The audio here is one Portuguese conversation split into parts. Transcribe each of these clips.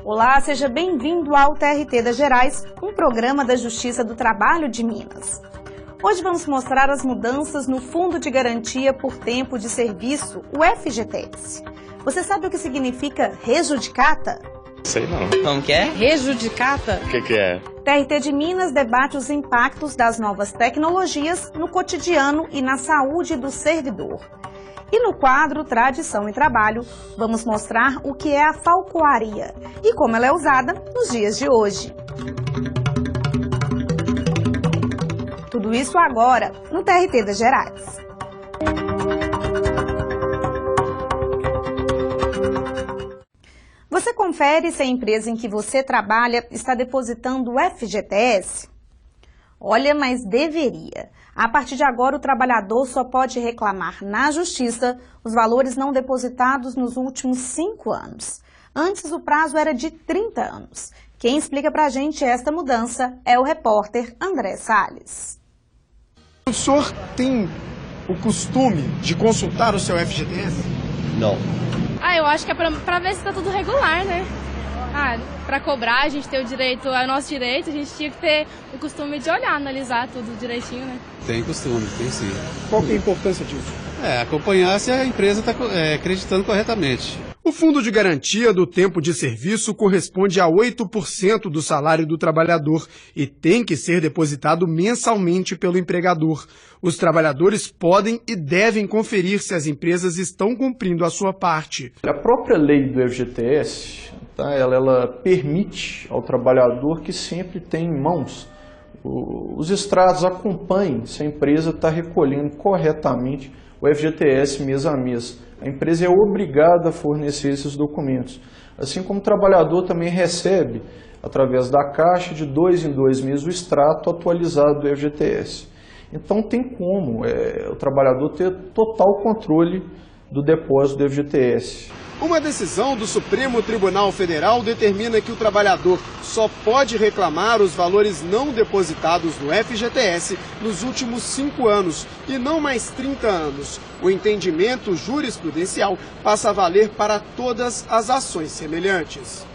Olá, seja bem-vindo ao TRT das Gerais, um programa da Justiça do Trabalho de Minas. Hoje vamos mostrar as mudanças no Fundo de Garantia por Tempo de Serviço, o FGTS. Você sabe o que significa rejudicata? Sei não. Como que é? Rejudicata? O que é? TRT de Minas debate os impactos das novas tecnologias no cotidiano e na saúde do servidor. E no quadro Tradição e Trabalho, vamos mostrar o que é a falcoaria e como ela é usada nos dias de hoje. Tudo isso agora no TRT das Gerais. Você confere se a empresa em que você trabalha está depositando o FGTS? Olha, mas deveria. A partir de agora, o trabalhador só pode reclamar na Justiça os valores não depositados nos últimos 5 anos. Antes, o prazo era de 30 anos. Quem explica pra gente esta mudança é o repórter André Salles. O senhor tem o costume de consultar o seu FGTS? Não. Eu acho que é pra ver se tá tudo regular, né? Pra cobrar, a gente ter o direito, é o nosso direito, a gente tinha que ter o costume de olhar, analisar tudo direitinho, né? Tem costume, tem sim. Qual que é a importância disso? Acompanhar se a empresa está acreditando corretamente. O Fundo de Garantia do Tempo de Serviço corresponde a 8% do salário do trabalhador e tem que ser depositado mensalmente pelo empregador. Os trabalhadores podem e devem conferir se as empresas estão cumprindo a sua parte. A própria lei do FGTS, ela permite ao trabalhador que sempre tenha em mãos os extratos, acompanhem se a empresa está recolhendo corretamente o FGTS mês a mês. A empresa é obrigada a fornecer esses documentos. Assim como o trabalhador também recebe, através da Caixa, de 2 em 2 meses, o extrato atualizado do FGTS. Então tem como o trabalhador ter total controle do depósito do FGTS. Uma decisão do Supremo Tribunal Federal determina que o trabalhador só pode reclamar os valores não depositados no FGTS nos últimos 5 anos e não mais 30 anos. O entendimento jurisprudencial passa a valer para todas as ações semelhantes.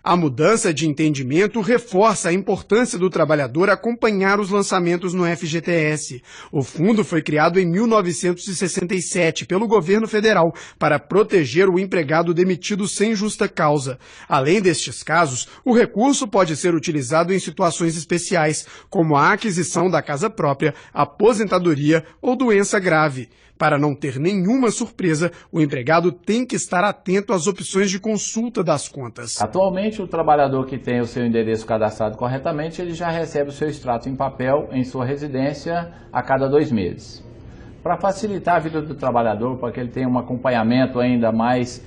A mudança de entendimento reforça a importância do trabalhador acompanhar os lançamentos no FGTS. O fundo foi criado em 1967 pelo governo federal para proteger o empregado demitido sem justa causa. Além destes casos, o recurso pode ser utilizado em situações especiais, como a aquisição da casa própria, aposentadoria ou doença grave. Para não ter nenhuma surpresa, o empregado tem que estar atento às opções de consulta das contas. Atualmente, o trabalhador que tem o seu endereço cadastrado corretamente, ele já recebe o seu extrato em papel em sua residência a cada 2 meses. Para facilitar a vida do trabalhador, para que ele tenha um acompanhamento ainda mais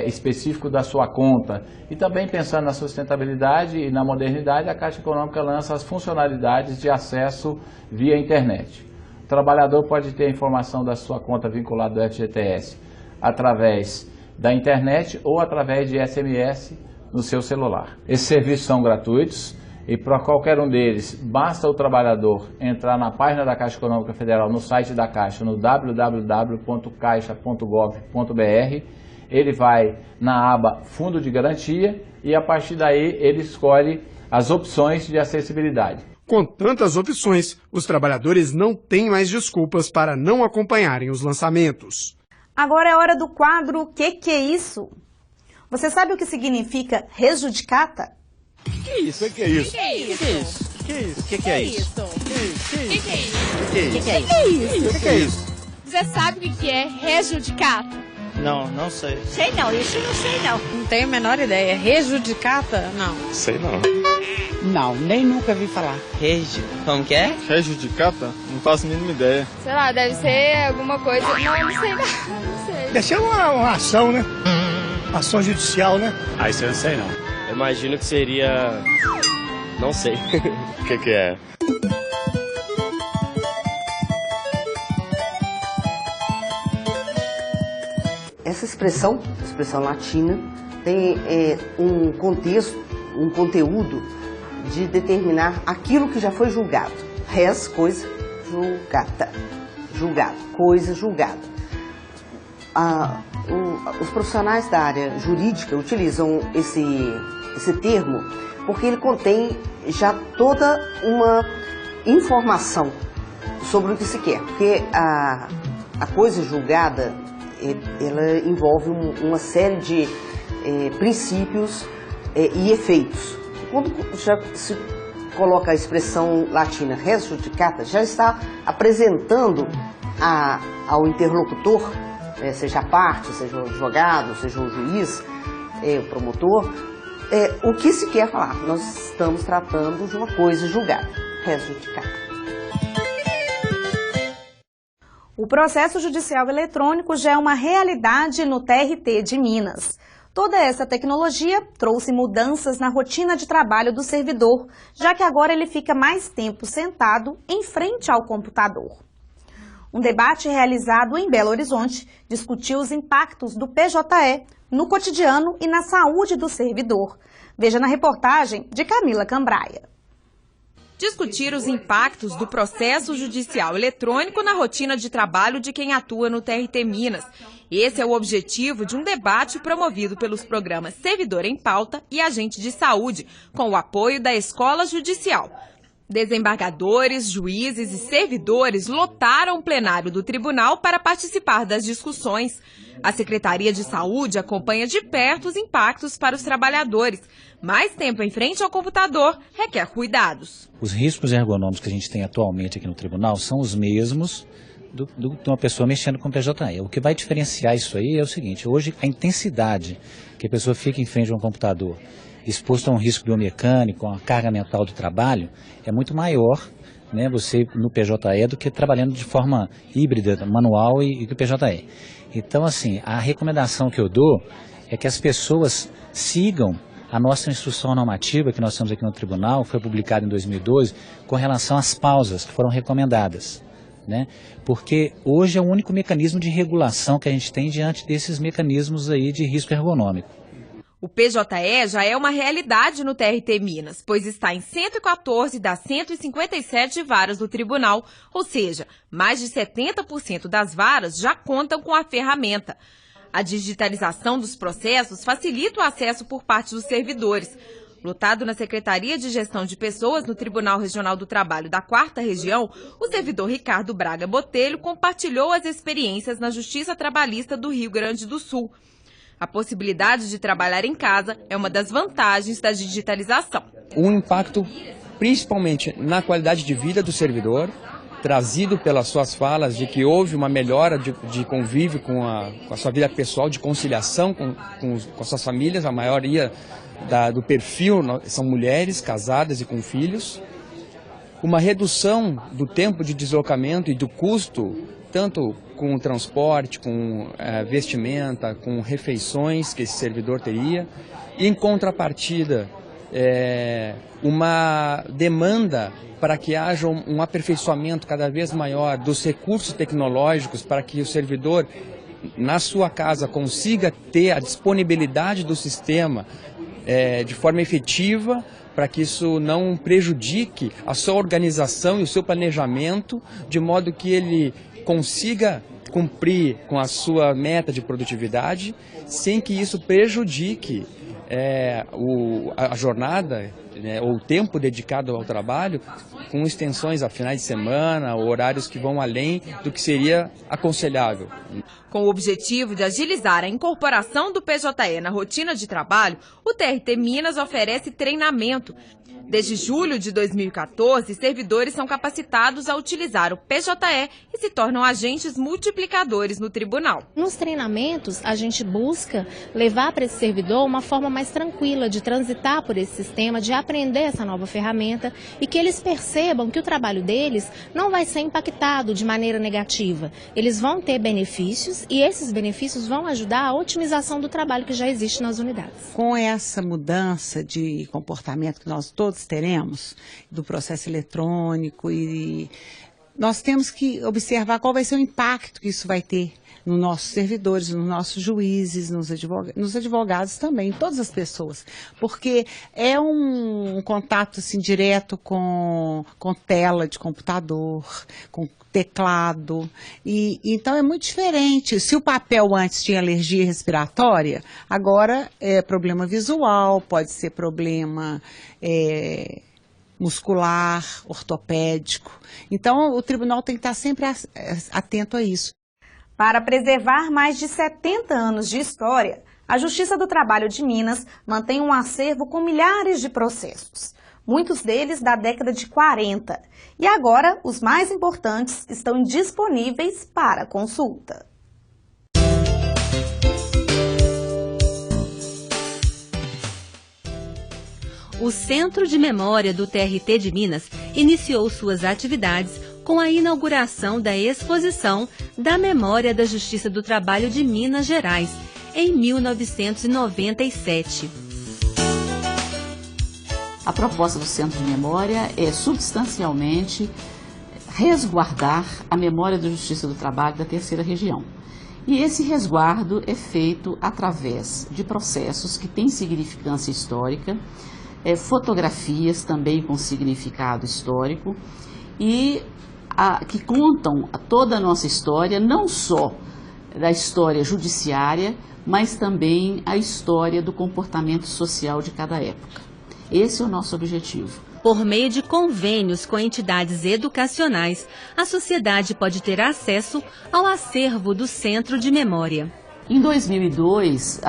específico da sua conta e também pensando na sustentabilidade e na modernidade, a Caixa Econômica lança as funcionalidades de acesso via internet. O trabalhador pode ter a informação da sua conta vinculada ao FGTS através da internet ou através de SMS no seu celular. Esses serviços são gratuitos e para qualquer um deles basta o trabalhador entrar na página da Caixa Econômica Federal, no site da Caixa, no www.caixa.gov.br. Ele vai na aba Fundo de Garantia e a partir daí ele escolhe as opções de acessibilidade. Com tantas opções, os trabalhadores não têm mais desculpas para não acompanharem os lançamentos. Agora é hora do quadro Que é isso? Você sabe o que significa rejudicata? Que é isso? Que é isso? Que é isso? Que é isso? Que é isso? Que é isso? Você sabe o que é rejudicata? Não sei. Sei não, isso eu não sei não. Não tenho a menor ideia. Rejudicata? Não. Sei não. Não, nem nunca vi falar. Como que é? Rejudicata? Não faço a mínima ideia. Sei lá, deve ser alguma coisa. Não sei não. Não sei. Deve ser uma ação, né? Ação judicial, né? Isso eu não sei não. imagino que seria... não sei. O que é? Essa expressão latina, tem um contexto, um conteúdo de determinar aquilo que já foi julgado. Res, coisa, julgata. Julgado, coisa julgada. Os profissionais da área jurídica utilizam esse termo porque ele contém já toda uma informação sobre o que se quer. Porque a coisa julgada, ela envolve uma série de princípios e efeitos. Quando já se coloca a expressão latina res judicata, já está apresentando ao interlocutor, seja a parte, seja o advogado, seja o juiz, o promotor, o que se quer falar. Nós estamos tratando de uma coisa julgada, res judicata. O processo judicial eletrônico já é uma realidade no TRT de Minas. Toda essa tecnologia trouxe mudanças na rotina de trabalho do servidor, já que agora ele fica mais tempo sentado em frente ao computador. Um debate realizado em Belo Horizonte discutiu os impactos do PJE no cotidiano e na saúde do servidor. Veja na reportagem de Camila Cambraia. Discutir os impactos do processo judicial eletrônico na rotina de trabalho de quem atua no TRT Minas. Esse é o objetivo de um debate promovido pelos programas Servidor em Pauta e Agente de Saúde, com o apoio da Escola Judicial. Desembargadores, juízes e servidores lotaram o plenário do tribunal para participar das discussões. A Secretaria de Saúde acompanha de perto os impactos para os trabalhadores. Mais tempo em frente ao computador requer cuidados. Os riscos ergonômicos que a gente tem atualmente aqui no tribunal são os mesmos de uma pessoa mexendo com o PJE. O que vai diferenciar isso aí é o seguinte: hoje a intensidade que a pessoa fica em frente a um computador, exposto a um risco biomecânico, a uma carga mental do trabalho, é muito maior, né, você no PJE do que trabalhando de forma híbrida, manual e do PJE. Então, assim, a recomendação que eu dou é que as pessoas sigam a nossa instrução normativa que nós temos aqui no tribunal, foi publicada em 2012, com relação às pausas que foram recomendadas, né? Porque hoje é o único mecanismo de regulação que a gente tem diante desses mecanismos aí de risco ergonômico. O PJE já é uma realidade no TRT Minas, pois está em 114 das 157 varas do tribunal, ou seja, mais de 70% das varas já contam com a ferramenta. A digitalização dos processos facilita o acesso por parte dos servidores. Lotado na Secretaria de Gestão de Pessoas no Tribunal Regional do Trabalho da 4ª Região, o servidor Ricardo Braga Botelho compartilhou as experiências na Justiça Trabalhista do Rio Grande do Sul. A possibilidade de trabalhar em casa é uma das vantagens da digitalização. O impacto, principalmente na qualidade de vida do servidor, trazido pelas suas falas de que houve uma melhora de convívio com a sua vida pessoal, de conciliação com as suas famílias. A maioria do perfil são mulheres casadas e com filhos. Uma redução do tempo de deslocamento e do custo, tanto com o transporte, com vestimenta, com refeições que esse servidor teria. E, em contrapartida, uma demanda para que haja um aperfeiçoamento cada vez maior dos recursos tecnológicos para que o servidor, na sua casa, consiga ter a disponibilidade do sistema de forma efetiva, para que isso não prejudique a sua organização e o seu planejamento, de modo que ele consiga cumprir com a sua meta de produtividade, sem que isso prejudique a jornada, né, ou o tempo dedicado ao trabalho, com extensões a finais de semana, horários que vão além do que seria aconselhável. Com o objetivo de agilizar a incorporação do PJE na rotina de trabalho, o TRT Minas oferece treinamento. Desde julho de 2014, servidores são capacitados a utilizar o PJE e se tornam agentes multiplicadores no tribunal. Nos treinamentos, a gente busca levar para esse servidor uma forma mais mais tranquila de transitar por esse sistema, de aprender essa nova ferramenta e que eles percebam que o trabalho deles não vai ser impactado de maneira negativa. Eles vão ter benefícios e esses benefícios vão ajudar a otimização do trabalho que já existe nas unidades. Com essa mudança de comportamento que nós todos teremos, do processo eletrônico, e nós temos que observar qual vai ser o impacto que isso vai ter nos nossos servidores, nos nossos juízes, nos advogados também, todas as pessoas, porque é um contato assim, direto com tela de computador, com teclado, e então é muito diferente. Se o papel antes tinha alergia respiratória, agora é problema visual, pode ser problema muscular, ortopédico. Então o tribunal tem que estar sempre atento a isso. Para preservar mais de 70 anos de história, a Justiça do Trabalho de Minas mantém um acervo com milhares de processos, muitos deles da década de 40. E agora, os mais importantes estão disponíveis para consulta. O Centro de Memória do TRT de Minas iniciou suas atividades com a inauguração da exposição da Memória da Justiça do Trabalho de Minas Gerais, em 1997. A proposta do Centro de Memória é substancialmente resguardar a memória da Justiça do Trabalho da Terceira Região. E esse resguardo é feito através de processos que têm significância histórica, fotografias também com significado histórico e que contam toda a nossa história, não só da história judiciária, mas também a história do comportamento social de cada época. Esse é o nosso objetivo. Por meio de convênios com entidades educacionais, a sociedade pode ter acesso ao acervo do Centro de Memória. Em 2002,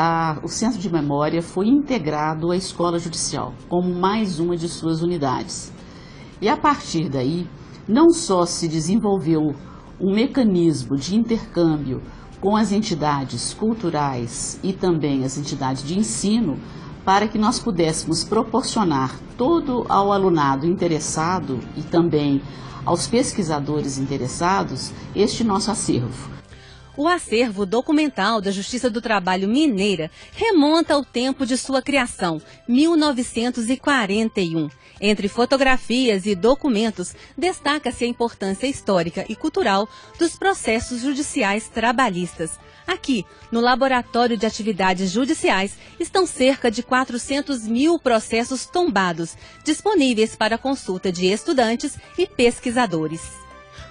o Centro de Memória foi integrado à Escola Judicial, como mais uma de suas unidades. E a partir daí, não só se desenvolveu um mecanismo de intercâmbio com as entidades culturais e também as entidades de ensino, para que nós pudéssemos proporcionar todo ao alunado interessado e também aos pesquisadores interessados este nosso acervo. O acervo documental da Justiça do Trabalho Mineira remonta ao tempo de sua criação, 1941. Entre fotografias e documentos, destaca-se a importância histórica e cultural dos processos judiciais trabalhistas. Aqui, no Laboratório de Atividades Judiciais, estão cerca de 400 mil processos tombados, disponíveis para consulta de estudantes e pesquisadores.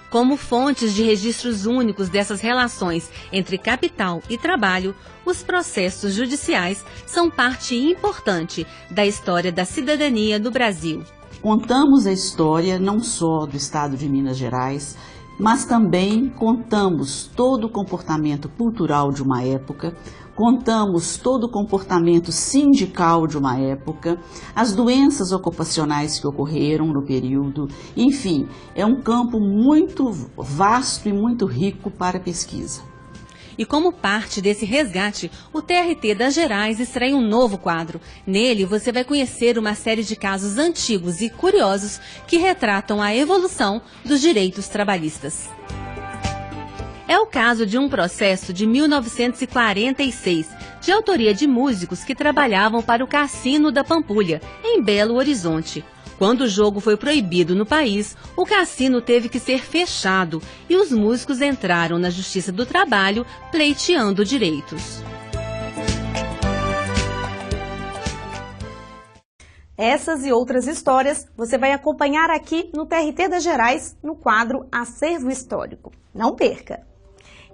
Como fontes de registros únicos dessas relações entre capital e trabalho, os processos judiciais são parte importante da história da cidadania do Brasil. Contamos a história não só do Estado de Minas Gerais, mas também contamos todo o comportamento cultural de uma época, contamos todo o comportamento sindical de uma época, as doenças ocupacionais que ocorreram no período, enfim, é um campo muito vasto e muito rico para a pesquisa. E como parte desse resgate, o TRT das Gerais estreia um novo quadro. Nele, você vai conhecer uma série de casos antigos e curiosos que retratam a evolução dos direitos trabalhistas. É o caso de um processo de 1946, de autoria de músicos que trabalhavam para o Cassino da Pampulha, em Belo Horizonte. Quando o jogo foi proibido no país, o cassino teve que ser fechado e os músicos entraram na Justiça do Trabalho pleiteando direitos. Essas e outras histórias você vai acompanhar aqui no TRT das Gerais, no quadro Acervo Histórico. Não perca!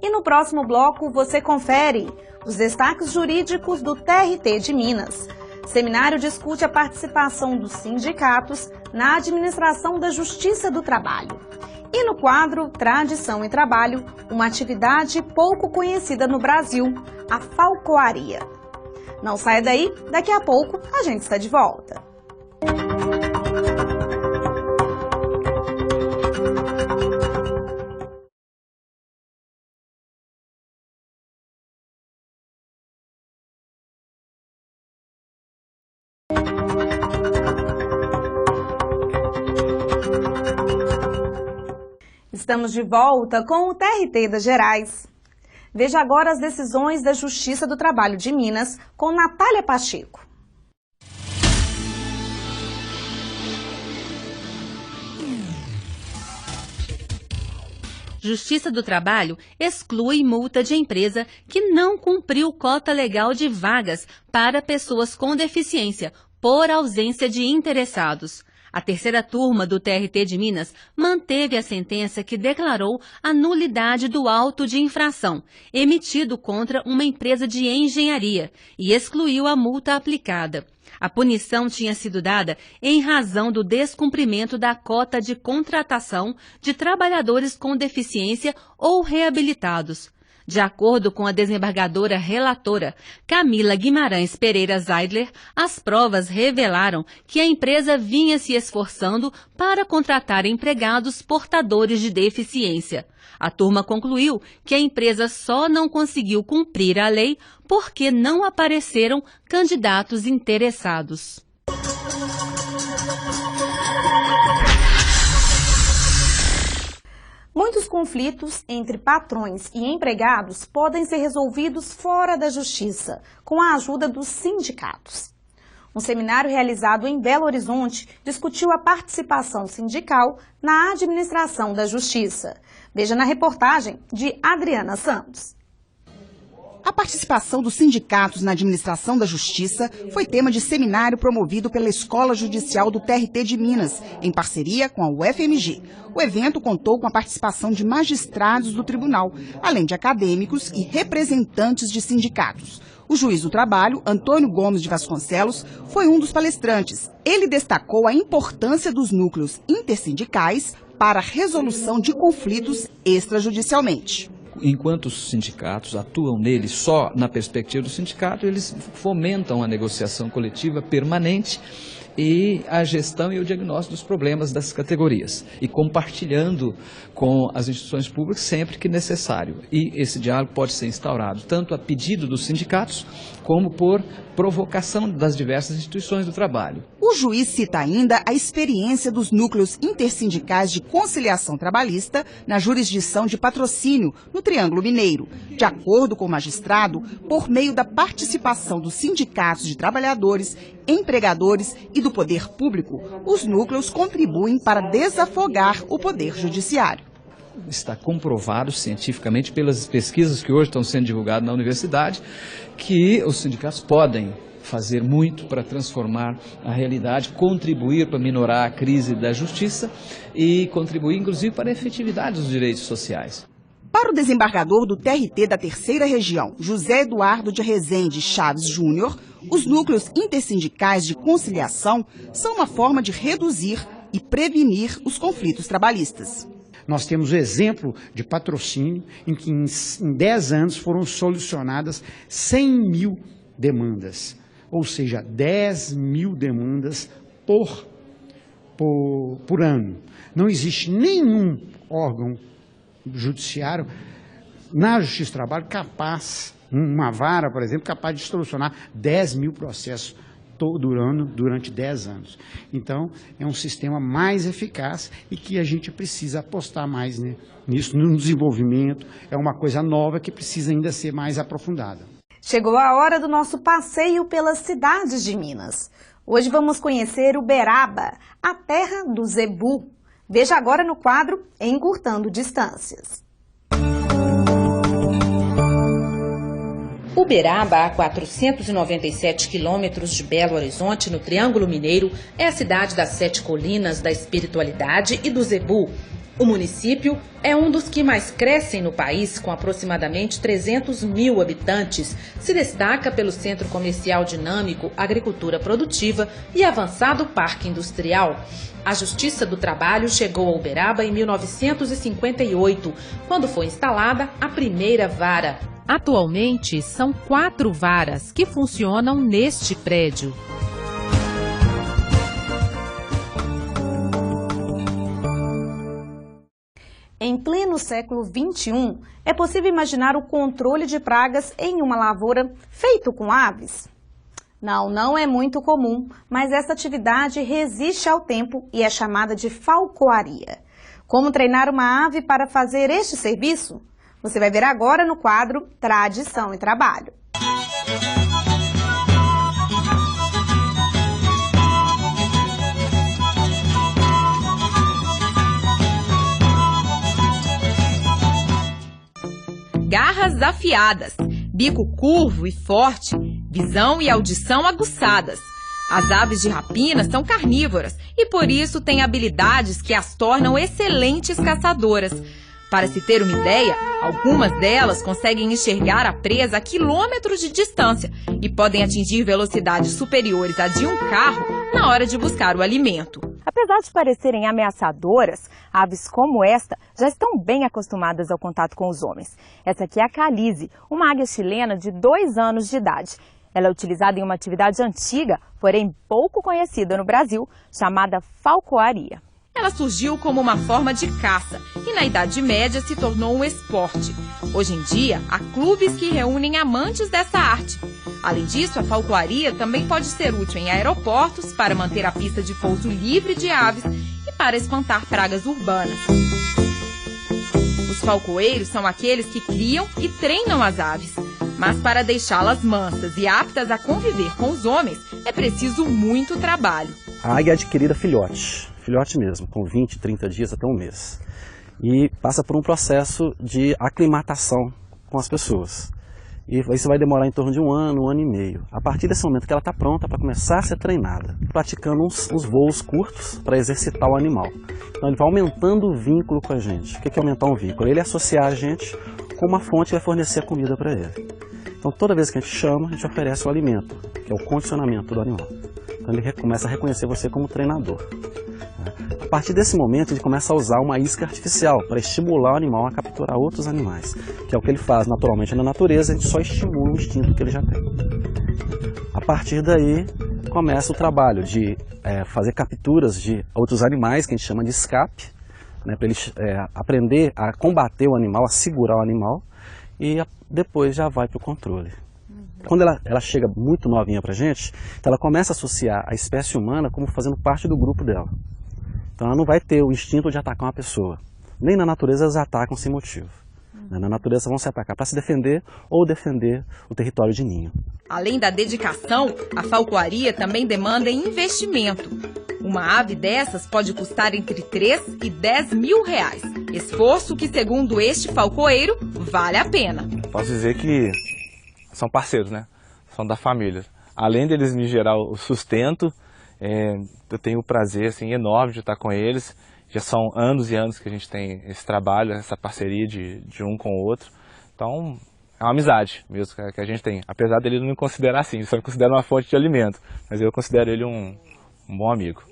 E no próximo bloco você confere os destaques jurídicos do TRT de Minas. Seminário discute a participação dos sindicatos na administração da Justiça do Trabalho. E no quadro Tradição e Trabalho, uma atividade pouco conhecida no Brasil, a falcoaria. Não saia daí, daqui a pouco a gente está de volta. Estamos de volta com o TRT das Gerais. Veja agora as decisões da Justiça do Trabalho de Minas com Natália Pacheco. Justiça do Trabalho exclui multa de empresa que não cumpriu cota legal de vagas para pessoas com deficiência por ausência de interessados. A terceira turma do TRT de Minas manteve a sentença que declarou a nulidade do auto de infração emitido contra uma empresa de engenharia e excluiu a multa aplicada. A punição tinha sido dada em razão do descumprimento da cota de contratação de trabalhadores com deficiência ou reabilitados. De acordo com a desembargadora relatora Camila Guimarães Pereira Zeidler, as provas revelaram que a empresa vinha se esforçando para contratar empregados portadores de deficiência. A turma concluiu que a empresa só não conseguiu cumprir a lei porque não apareceram candidatos interessados. Muitos conflitos entre patrões e empregados podem ser resolvidos fora da justiça, com a ajuda dos sindicatos. Um seminário realizado em Belo Horizonte discutiu a participação sindical na administração da justiça. Veja na reportagem de Adriana Santos. A participação dos sindicatos na administração da justiça foi tema de seminário promovido pela Escola Judicial do TRT de Minas, em parceria com a UFMG. O evento contou com a participação de magistrados do tribunal, além de acadêmicos e representantes de sindicatos. O juiz do trabalho, Antônio Gomes de Vasconcelos, foi um dos palestrantes. Ele destacou a importância dos núcleos intersindicais para a resolução de conflitos extrajudicialmente. Enquanto os sindicatos atuam nele só na perspectiva do sindicato, eles fomentam a negociação coletiva permanente e a gestão e o diagnóstico dos problemas das categorias, e compartilhando com as instituições públicas sempre que necessário. E esse diálogo pode ser instaurado tanto a pedido dos sindicatos, como por provocação das diversas instituições do trabalho. O juiz cita ainda a experiência dos núcleos intersindicais de conciliação trabalhista na jurisdição de Patrocínio, no Triângulo Mineiro. De acordo com o magistrado, por meio da participação dos sindicatos de trabalhadores, empregadores e do poder público, os núcleos contribuem para desafogar o poder judiciário. Está comprovado cientificamente pelas pesquisas que hoje estão sendo divulgadas na universidade que os sindicatos podem fazer muito para transformar a realidade, contribuir para minorar a crise da justiça e contribuir inclusive para a efetividade dos direitos sociais. Para o desembargador do TRT da Terceira Região, José Eduardo de Rezende Chaves Júnior, os núcleos intersindicais de conciliação são uma forma de reduzir e prevenir os conflitos trabalhistas. Nós temos o exemplo de Patrocínio, em que em 10 anos foram solucionadas 100 mil demandas, ou seja, 10 mil demandas por ano. Não existe nenhum órgão judiciário na Justiça do Trabalho capaz, uma vara, por exemplo, capaz de solucionar 10 mil processos durante 10 anos. Então, é um sistema mais eficaz e que a gente precisa apostar mais nisso, no desenvolvimento. É uma coisa nova que precisa ainda ser mais aprofundada. Chegou a hora do nosso passeio pelas cidades de Minas. Hoje vamos conhecer Uberaba, a terra do zebu. Veja agora no quadro Encurtando Distâncias. Uberaba, a 497 quilômetros de Belo Horizonte, no Triângulo Mineiro, é a cidade das 7 colinas, da espiritualidade e do zebu. O município é um dos que mais crescem no país, com aproximadamente 300 mil habitantes. Se destaca pelo centro comercial dinâmico, agricultura produtiva e avançado parque industrial. A Justiça do Trabalho chegou a Uberaba em 1958, quando foi instalada a primeira vara. Atualmente, são 4 varas que funcionam neste prédio. Em pleno século XXI, é possível imaginar o controle de pragas em uma lavoura feito com aves? Não é muito comum, mas essa atividade resiste ao tempo e é chamada de falcoaria. Como treinar uma ave para fazer este serviço? Você vai ver agora no quadro Tradição e Trabalho. Garras afiadas, bico curvo e forte, visão e audição aguçadas. As aves de rapina são carnívoras e por isso têm habilidades que as tornam excelentes caçadoras. Para se ter uma ideia, algumas delas conseguem enxergar a presa a quilômetros de distância e podem atingir velocidades superiores à de um carro na hora de buscar o alimento. Apesar de parecerem ameaçadoras, aves como esta já estão bem acostumadas ao contato com os homens. Essa aqui é a Calize, uma águia chilena de 2 anos de idade. Ela é utilizada em uma atividade antiga, porém pouco conhecida no Brasil, chamada falcoaria. Ela surgiu como uma forma de caça e na Idade Média se tornou um esporte. Hoje em dia, há clubes que reúnem amantes dessa arte. Além disso, a falcoaria também pode ser útil em aeroportos para manter a pista de pouso livre de aves e para espantar pragas urbanas. Os falcoeiros são aqueles que criam e treinam as aves. Mas para deixá-las mansas e aptas a conviver com os homens, é preciso muito trabalho. A águia é adquirida filhote mesmo, com 20, 30 dias até um mês. E passa por um processo de aclimatação com as pessoas. E isso vai demorar em torno de um ano e meio. A partir desse momento que ela está pronta para começar a ser treinada, praticando uns voos curtos para exercitar o animal. Então ele vai aumentando o vínculo com a gente. O que é aumentar um vínculo? Ele associar a gente com uma fonte que vai fornecer a comida para ele. Então toda vez que a gente chama, a gente oferece o alimento, que é o condicionamento do animal. Então ele começa a reconhecer você como treinador. A partir desse momento, ele começa a usar uma isca artificial para estimular o animal a capturar outros animais, que é o que ele faz naturalmente na natureza, a gente só estimula o instinto que ele já tem. A partir daí, começa o trabalho de fazer capturas de outros animais, que a gente chama de escape, né, para ele aprender a combater o animal, a segurar o animal, e depois já vai para o controle. Quando ela chega muito novinha para a gente, então ela começa a associar a espécie humana como fazendo parte do grupo dela. Então ela não vai ter o instinto de atacar uma pessoa. Nem na natureza eles atacam sem motivo. Na natureza vão se atacar para se defender ou defender o território de ninho. Além da dedicação, a falcoaria também demanda investimento. Uma ave dessas pode custar entre 3 e 10 mil reais. Esforço que, segundo este falcoeiro, vale a pena. Posso dizer que são parceiros, né? São da família. Além deles me gerar o sustento, eu tenho o prazer assim, enorme de estar com eles. Já são anos e anos que a gente tem esse trabalho, essa parceria de um com o outro. Então, é uma amizade mesmo que a gente tem. Apesar dele não me considerar assim, ele só me considera uma fonte de alimento. Mas eu considero ele um bom amigo.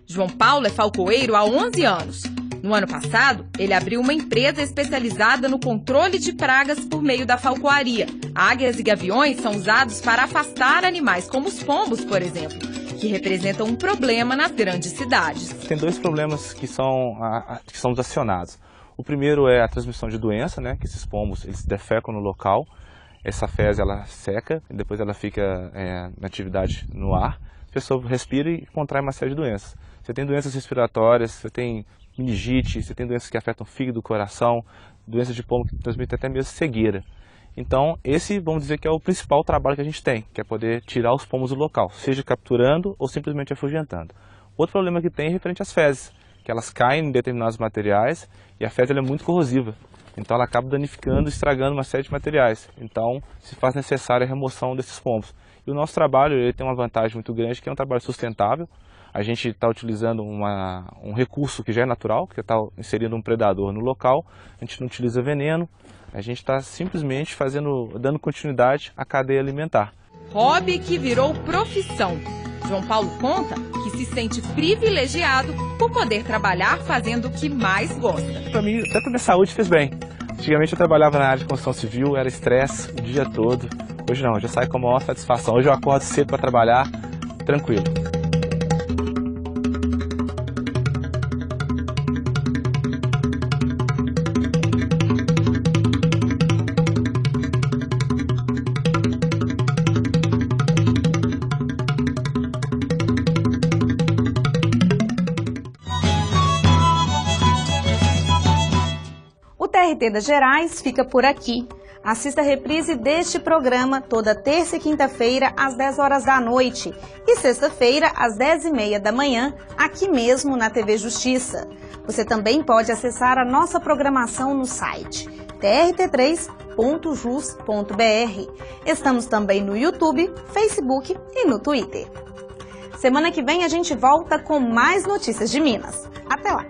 João Paulo é falcoeiro há 11 anos. No ano passado, ele abriu uma empresa especializada no controle de pragas por meio da falcoaria. Águias e gaviões são usados para afastar animais como os pombos, por exemplo, que representam um problema nas grandes cidades. Tem 2 problemas que são acionados. O primeiro é a transmissão de doença, né? Que esses pombos eles defecam no local, essa fezes ela seca e depois ela fica na atividade no ar. A pessoa respira e contrai uma série de doenças. Você tem doenças respiratórias, você tem meningite, você tem doenças que afetam o fígado, o coração, doenças de pombo que transmitem até mesmo cegueira. Então, esse, vamos dizer que é o principal trabalho que a gente tem, que é poder tirar os pombos do local, seja capturando ou simplesmente afugentando. Outro problema que tem é referente às fezes, que elas caem em determinados materiais e a fezes ela é muito corrosiva. Então, ela acaba danificando, estragando uma série de materiais. Então, se faz necessária a remoção desses pombos. E o nosso trabalho ele tem uma vantagem muito grande, que é um trabalho sustentável. A gente está utilizando um recurso que já é natural, que está inserindo um predador no local. A gente não utiliza veneno. A gente está simplesmente dando continuidade à cadeia alimentar. Hobby que virou profissão. João Paulo conta que se sente privilegiado por poder trabalhar fazendo o que mais gosta. Para mim, até para minha saúde fez bem. Antigamente eu trabalhava na área de construção civil, era estresse o dia todo. Hoje não, já saio com a maior satisfação. Hoje eu acordo cedo para trabalhar, tranquilo. TRT das Gerais fica por aqui. Assista a reprise deste programa toda terça e quinta-feira às 10 horas da noite e sexta-feira às 10h30 da manhã, aqui mesmo na TV Justiça. Você também pode acessar a nossa programação no site trt3.jus.br. Estamos também no YouTube, Facebook e no Twitter. Semana que vem a gente volta com mais notícias de Minas. Até lá!